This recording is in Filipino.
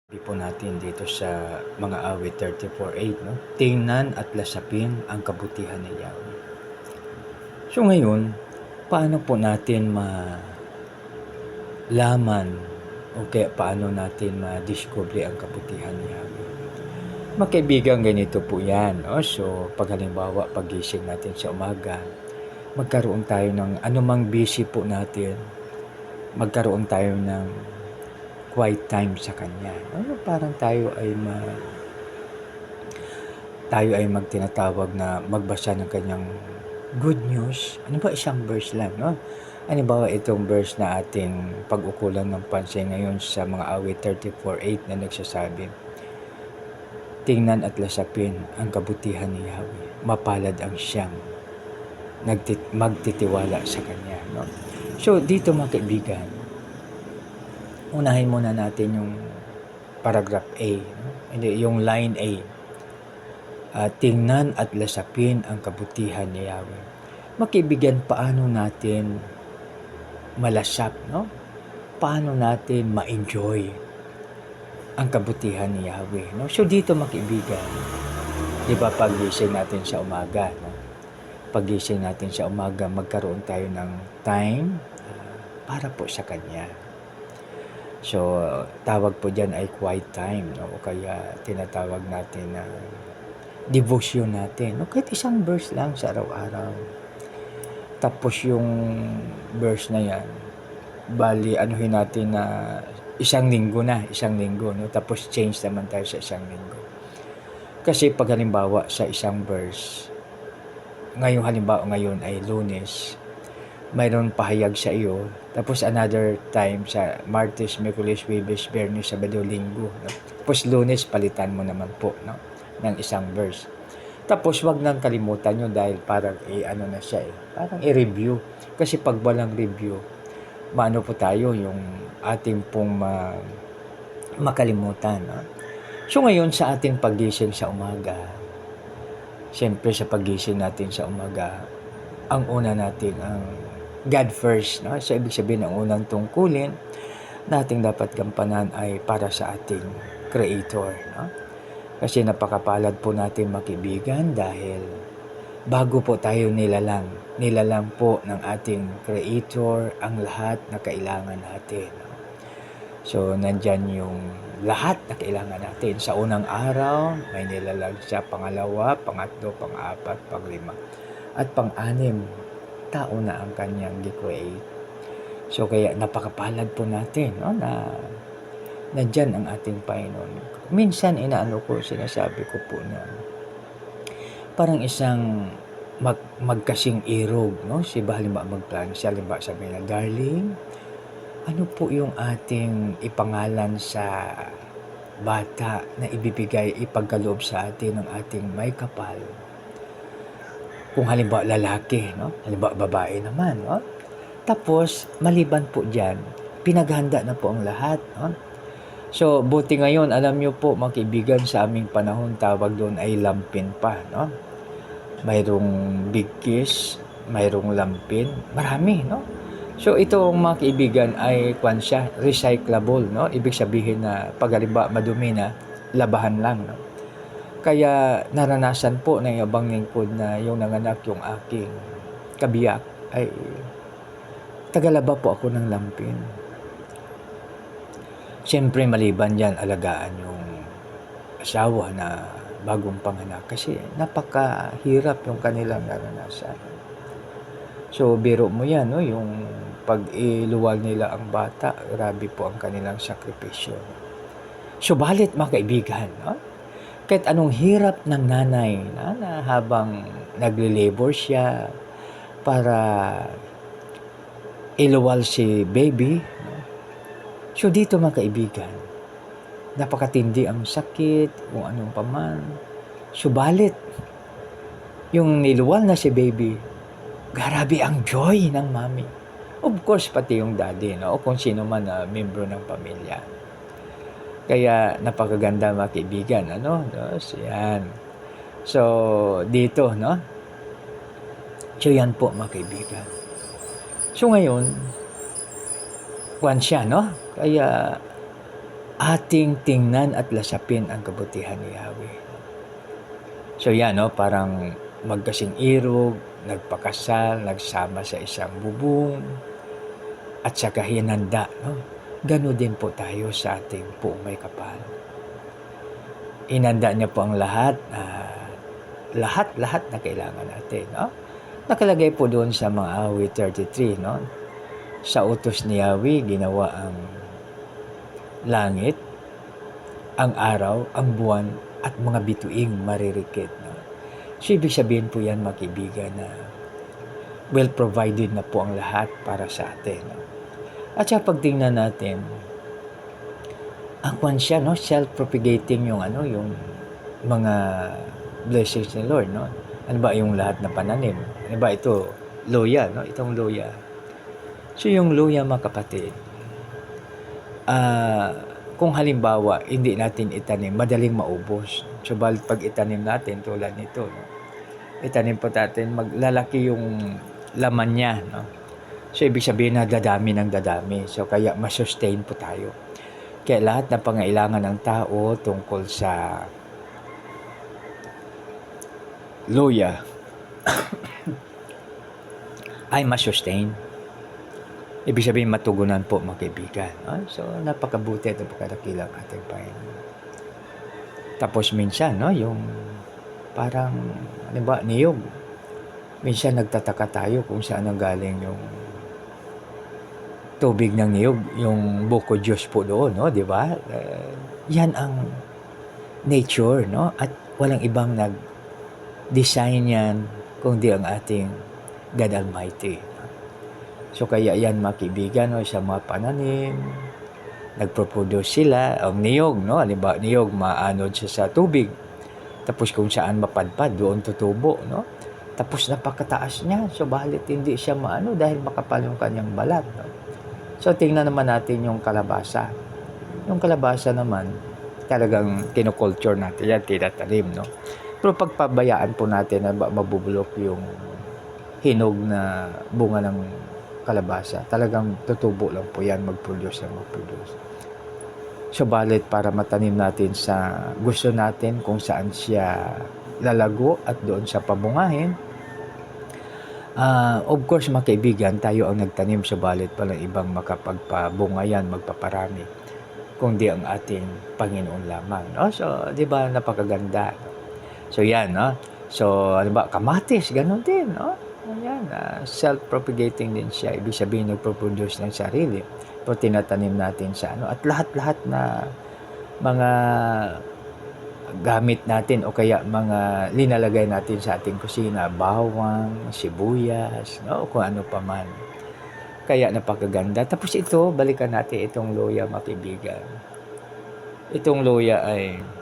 Po natin dito sa mga awit 34:8, no? Tingnan at lasapin ang kabutihan ni Yahweh. So ngayon, paano po natin malaman o kaya paano natin ma-discover ang kabutihan ni Yahweh? Mga kaibigan, ganito po yan. No? So pag halimbawa pagising natin sa umaga, magkaroon tayo ng anumang busy po natin, magkaroon tayo ng quiet time sa Kanya. Ano, parang tayo ay magtinatawag na magbasa ng Kanyang good news. Ano ba, isang verse lang, no? Ano ba itong verse na ating pag-ukulan ng pansin ngayon sa mga awit 34:8 na nagsasabi, tingnan at lasapin ang kabutihan ni Yahweh. Mapalad ang siyang magtitiwala sa Kanya, no? So, dito mga kaibigan, unahin muna natin yung paragraph A, no? Hindi, yung line A. Tingnan at lasapin ang kabutihan ni Yahweh. Makibigyan, paano natin malasap, no? Paano natin ma-enjoy ang kabutihan ni Yahweh, no? So dito makibigan, di ba pagising natin sa umaga, no? Pagising natin sa umaga, magkaroon tayo ng time para po sa Kanya. So, tawag po dyan ay quiet time, no? O kaya tinatawag natin na devotion natin. No? Kahit isang verse lang sa araw-araw. Tapos yung verse na yan, bali anuhin natin na isang linggo, no? Tapos change naman tayo sa isang linggo. Kasi pag halimbawa sa isang verse, ngayon ay Lunes, mayroon pahayag sa iyo, tapos another time sa Martes, Miyerkules, Huwebes, Biyernes, Sabado, Linggo, no? Tapos Lunes palitan mo naman po, no, ng isang verse. Tapos wag nang kalimutan nyo dahil parang na siya parang i-review, kasi pag walang review, maano po tayo yung ating pong makalimutan, no? So ngayon sa ating paggising sa umaga, siyempre sa paggising natin sa umaga, ang una natin ang God first, no? So ibig sabihin ang unang tungkulin nating dapat gampanan ay para sa ating Creator, no? Kasi napakapalad po natin makibigan dahil bago po tayo nilalang po ng ating Creator ang lahat na kailangan natin, no? So nandyan yung lahat na kailangan natin. Sa unang araw, may nilalag siya, pangalawa, pangatlo, pang-apat, pang-lima, at pang-anim, tao na ang kanyang gi-create. So kaya napakapalad po natin, no, na nandyan ang ating Panginoon. Minsan sinasabi ko po na parang isang magkasing irog, no? Si halimbawa magplano siya, halimbawa sabi na, darling, ano po yung ating ipangalan sa bata na ipagkaloob sa atin ng ating may kapal? Kung halimbawa lalaki, no? Halimbawa babae naman, no? Tapos maliban po diyan, pinaghanda na po ang lahat, no? So buti ngayon, alam niyo po mga kaibigan, sa aming panahon tawag doon ay lampin pa, no? Mayroong big kiss, mayroong lampin, marami, no? So ito mga kaibigan ay recyclable, no? Ibig sabihin na pag halimbawa madumi na, labahan lang, no? Kaya naranasan po ng ibang lingkod na yung nanganak yung aking kabiyak ay tagalaba po ako ng lampin. Siyempre maliban yan, alagaan yung asawa na bagong panganak kasi napakahirap yung kanilang naranasan. So biro mo yan, no? Yung pag-iluwal nila ang bata, grabe po ang kanilang sakripisyo. Subalit mga kaibigan, no? Kahit anong hirap ng nanay na habang nagle-labor siya para iluwal si baby, no? So dito mga kaibigan, napakatindi ang sakit, kung anong paman. Subalit, yung niluwal na si baby, grabe ang joy ng mami. Of course, pati yung daddy, no? O kung sino man na membro ng pamilya. Kaya napakaganda mga kaibigan, ano? So, yan. So, dito, no? So, yan po mga kaibigan. So, ngayon, kwan siya, no? Kaya, ating tingnan at lasapin ang kabutihan ni Yahweh. So yan, no? Parang magkasing irog, nagpakasal, nagsama sa isang bubong, at saka hinanda, no? Gano'n din po tayo sa ating Poong May Kapal. Inanda niya po ang lahat na kailangan natin, no? Nakalagay po doon sa mga awit 33, no? Sa utos ni Yahweh, ginawa ang langit, ang araw, ang buwan, at mga bituing maririkit, no? So, ibig sabihin po yan, mga kaibigan, na well provided na po ang lahat para sa atin, no? At sa pagtingnan natin, ang kwan siya, no? Self-propagating yung mga blessings ni Lord, no? Ano ba yung lahat na pananim? Ano ba ito? Loya, no? Itong loya. So, yung loya, mga kapatid, kung halimbawa, hindi natin itanim, madaling maubos. So, pag itanim natin, tulad nito, no? Itanim po natin, maglalaki yung laman niya, no? So, ibig sabihin na dadami ng dadami. So, kaya masustain po tayo. Kaya lahat ng pangailangan ng tao tungkol sa loya ay masustain. Ibig sabihin matugunan po, mga kaibigan. So, napakabuti at napakadakilang ating Panginoon. Tapos minsan, no, yung parang, ano ba, niyog. Minsan nagtataka tayo kung saan ang galing yung tubig ng niyog, yung buko Diyos po doon, no, di ba? Yan ang nature, no? At walang ibang nag-design yan kundi ang ating God Almighty. So kaya yan, mga kaibigan, no, sa mga pananim, nagproproduce sila, ang niyog, no? Halimbawa, niyog, maanod siya sa tubig. Tapos kung saan mapadpad, doon tutubo, no? Tapos napakataas niya. So balit hindi siya maano dahil makapal yung kanyang balat, no? So tingnan naman natin yung kalabasa. Yung kalabasa naman, talagang kinoculture natin yan, tinatanim, no? Pero pagpabayaan po natin na mabubulok yung hinog na bunga ng kalabasa, talagang tutubo lang po yan, mag-produce. So balit para matanim natin sa gusto natin kung saan siya lalago at doon sa pabungahin, of course, mga kaibigan, tayo ang nagtanim, sa balit palang ibang makapagpabunga yan, magpaparami, kundi ang ating Panginoon lamang, no? So, di ba, napakaganda. So, yan, no? So, ano ba, kamatis, ganun din, no? Yan, self-propagating din siya. Ibig sabihin, nagpo-produce ng sarili. Pero tinatanim natin sa at lahat-lahat na mga gamit natin o kaya mga linalagay natin sa ating kusina, bawang, sibuyas, no? O kung ano pa man. Kaya napakaganda. Tapos ito, balikan natin itong loya, mga kaibigan. Itong loya ay